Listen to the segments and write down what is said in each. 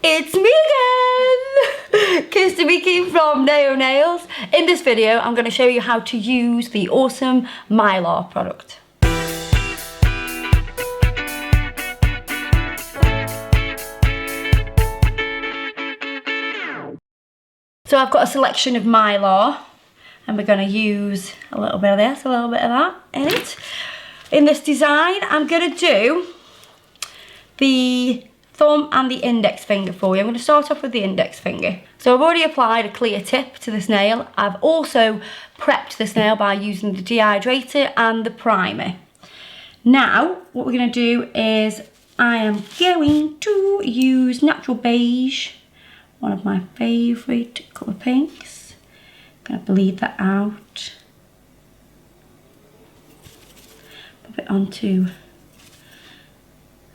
It's me again, Kirsty from Naio Nails. In this video, I'm going to show you how to use the awesome Mylar product. So I've got a selection of Mylar, and we're going to use a little bit of this, a little bit of that in it. In this design, I'm going to do the thumb and the index finger for you. I'm going to start off with the index finger. So I've already applied a clear tip to this nail. I've also prepped this nail by using the dehydrator and the primer. Now, what we're going to do is I am going to use Natural Beige, one of my favourite colour pinks. I'm going to bleed that out. Pop it onto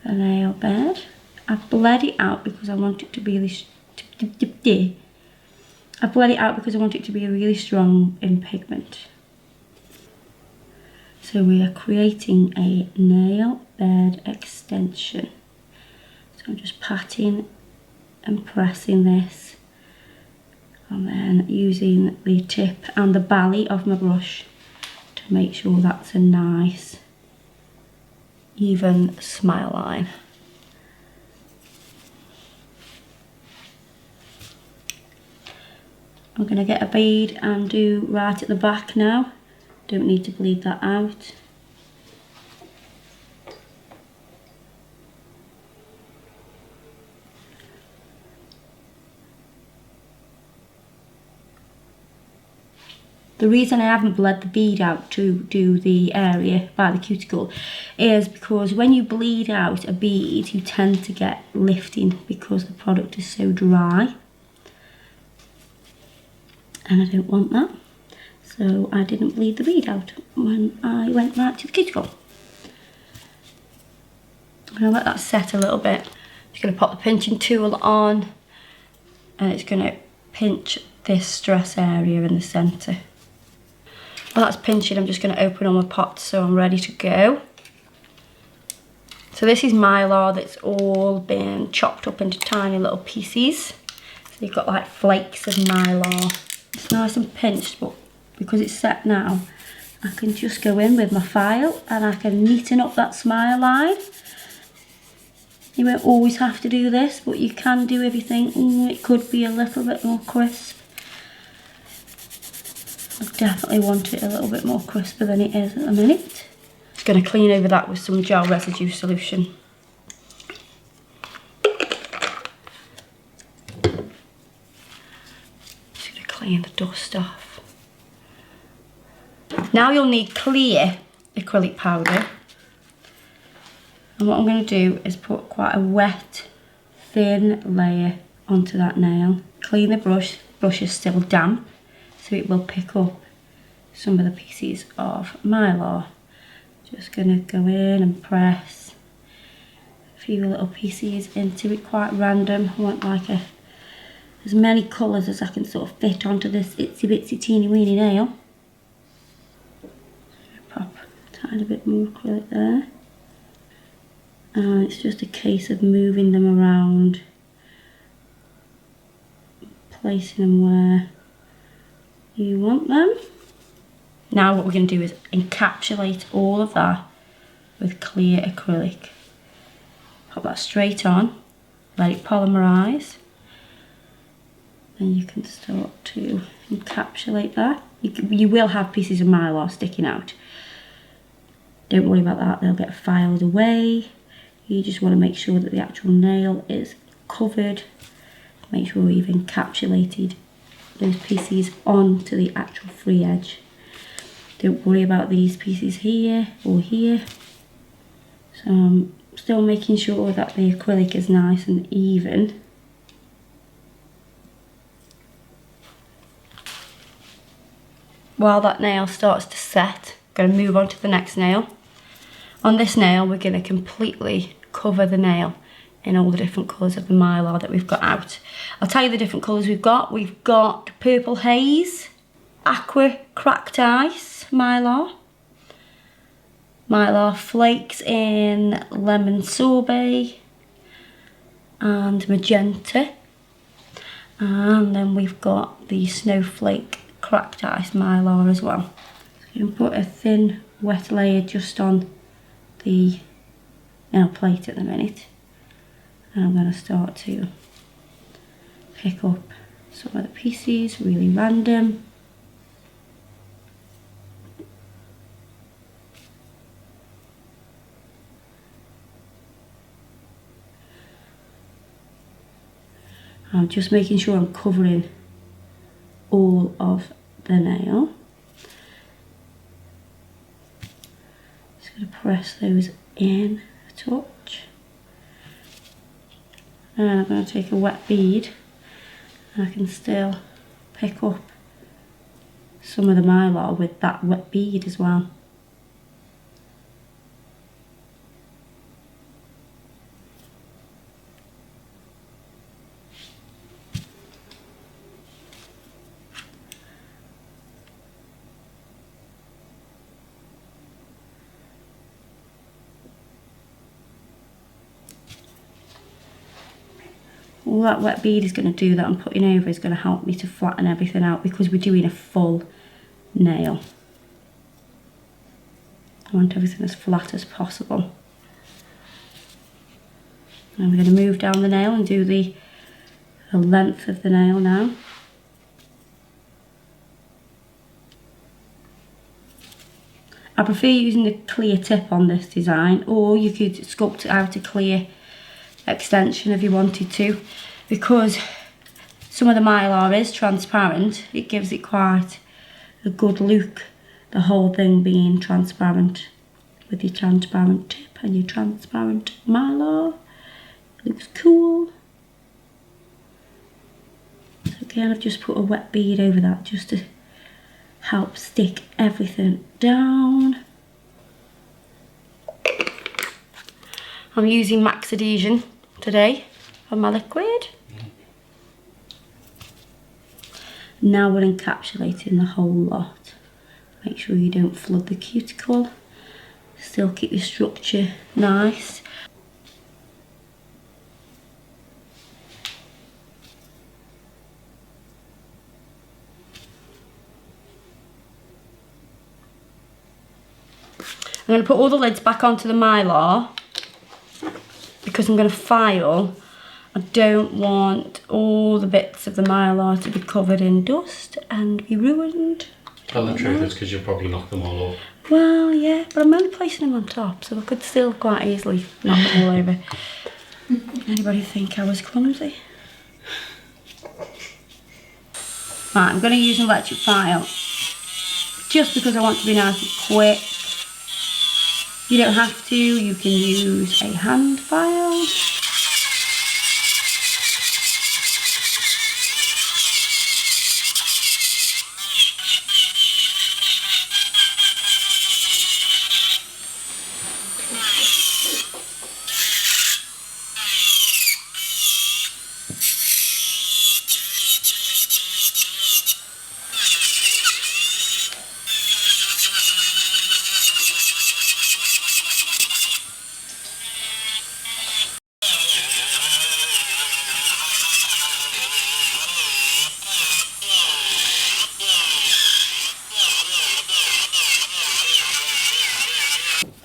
the nail bed. I've bled it out because I want it to be really really strong in pigment. So we are creating a nail bed extension. So I'm just patting and pressing this, and then using the tip and the belly of my brush to make sure that's a nice even smile line. I'm going to get a bead and do right at the back now. Don't need to bleed that out. The reason I haven't bled the bead out to do the area by the cuticle is because when you bleed out a bead, you tend to get lifting because the product is so dry. And I don't want that, so I didn't bleed the bead out when I went right to the cuticle. I'm going to let that set a little bit. I'm just going to pop the pinching tool on, and it's going to pinch this stress area in the centre. While that's pinching, I'm just going to open all my pots so I'm ready to go. So this is Mylar that's all been chopped up into tiny little pieces. So you've got like flakes of Mylar. It's nice and pinched, but because it's set now, I can just go in with my file and I can neaten up that smile line. You won't always have to do this, but you can do if you think it could be a little bit more crisp. I definitely want it a little bit more crisper than it is at the minute. Just going to clean over that with some gel residue solution. Clean the dust off. Now you'll need clear acrylic powder, and what I'm going to do is put quite a wet, thin layer onto that nail. Clean the brush. The brush is still damp, so it will pick up some of the pieces of Mylar. Just going to go in and press a few little pieces into it, quite random. I want like as many colours as I can sort of fit onto this itsy bitsy teeny weeny nail. Pop a tiny bit more acrylic there. And it's just a case of moving them around, placing them where you want them. Now what we're going to do is encapsulate all of that with clear acrylic. Pop that straight on, let it polymerise. And you can start to encapsulate that. You will have pieces of Mylar sticking out. Don't worry about that, they'll get filed away. You just want to make sure that the actual nail is covered. Make sure you've encapsulated those pieces onto the actual free edge. Don't worry about these pieces here or here. So I'm still making sure that the acrylic is nice and even. While that nail starts to set, I'm going to move on to the next nail. On this nail, we're going to completely cover the nail in all the different colours of the Mylar that we've got out. I'll tell you the different colours we've got. We've got Purple Haze, Aqua Cracked Ice Mylar, Mylar Flakes in Lemon Sorbet, and magenta. And then we've got the snowflake cracked ice mylar as well. So I'm going to put a thin wet layer just on the nail plate at the minute. And I'm going to start to pick up some of the pieces, really random. I'm just making sure I'm covering all of the nail. Just going to press those in a touch. And I'm going to take a wet bead, and I can still pick up some of the mylar with that wet bead as well. All that wet bead is going to do that I'm putting over is going to help me to flatten everything out, because we're doing a full nail. I want everything as flat as possible. And we're going to move down the nail and do the length of the nail now. I prefer using the clear tip on this design, or you could sculpt it out a clear extension if you wanted to, because some of the mylar is transparent. It gives it quite a good look, the whole thing being transparent with your transparent tip and your transparent mylar. Looks cool. So again, I've just put a wet bead over that just to help stick everything down. I'm using Max Adhesion today for my liquid. Now we're encapsulating the whole lot. Make sure you don't flood the cuticle. Still keep your structure nice. I'm going to put all the lids back onto the mylar because I'm going to file. I don't want all the bits of the mylar to be covered in dust and be ruined. Tell the truth, it's because you'll probably knock them all off. Well, yeah, but I'm only placing them on top, so I could still quite easily knock them all over. Anybody think I was clumsy? Right, I'm going to use an electric file just because I want to be nice and quick. You don't have to, you can use a hand file.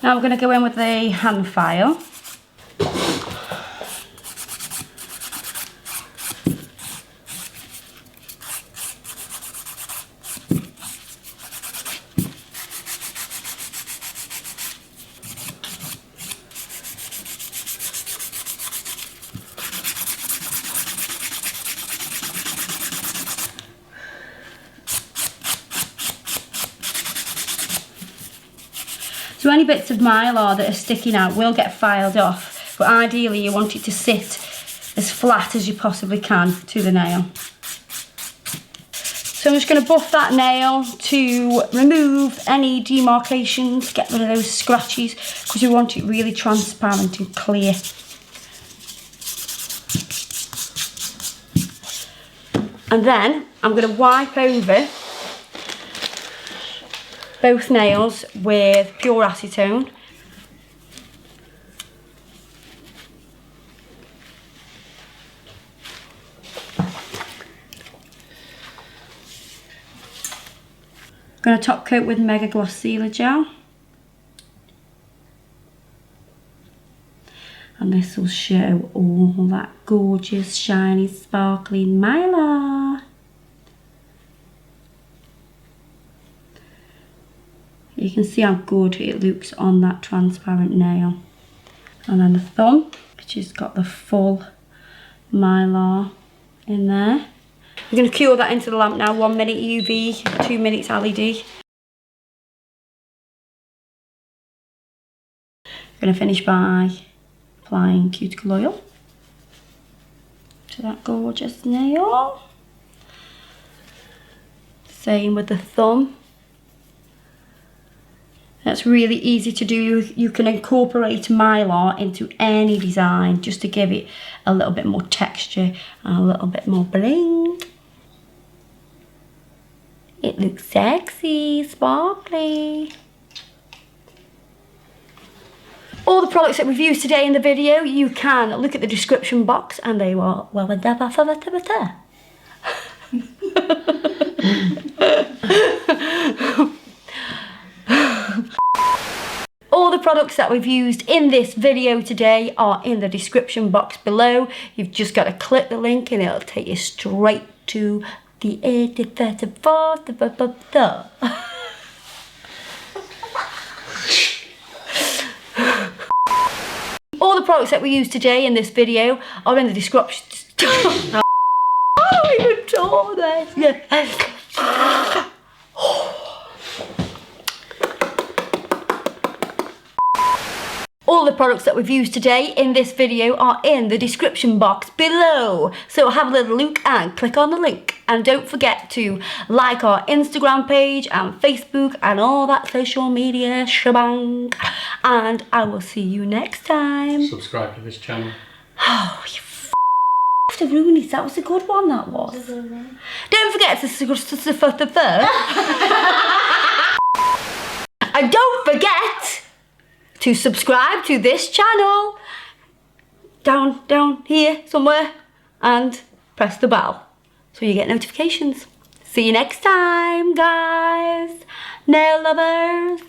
Now we're going to go in with the hand file. So any bits of mylar that are sticking out will get filed off, but ideally you want it to sit as flat as you possibly can to the nail. So I'm just going to buff that nail to remove any demarcations, get rid of those scratches, because we want it really transparent and clear. And then I'm going to wipe over both nails with pure acetone. going to top coat with Mega Gloss Sealer Gel. And this will show all that gorgeous, shiny, sparkly Mylar. You can see how good it looks on that transparent nail. And then the thumb, which has got the full Mylar in there. We're going to cure that into the lamp now. 1 minute UV, 2 minutes LED. We're going to finish by applying cuticle oil to that gorgeous nail. Same with the thumb. That's really easy to do. You can incorporate Mylar into any design just to give it a little bit more texture and a little bit more bling. It looks sexy, sparkly. All the products that we've used today in the video, you can look at the description box and they will, well, all the products that we've used in this video today are in the description box below. You've just got to click the link and it'll take you straight to the 84th. All the products that we used today in this video are in the description. I don't even tore this. All the products that we've used today in this video are in the description box below. So have a little look and click on the link. And don't forget to like our Instagram page and Facebook and all that social media shebang. And I will see you next time. Subscribe to this channel. Oh, you have to ruin it. That was a good one, that was. Don't forget to and don't forget to subscribe to this channel down here somewhere and press the bell so you get notifications. See you next time, guys. Nail lovers.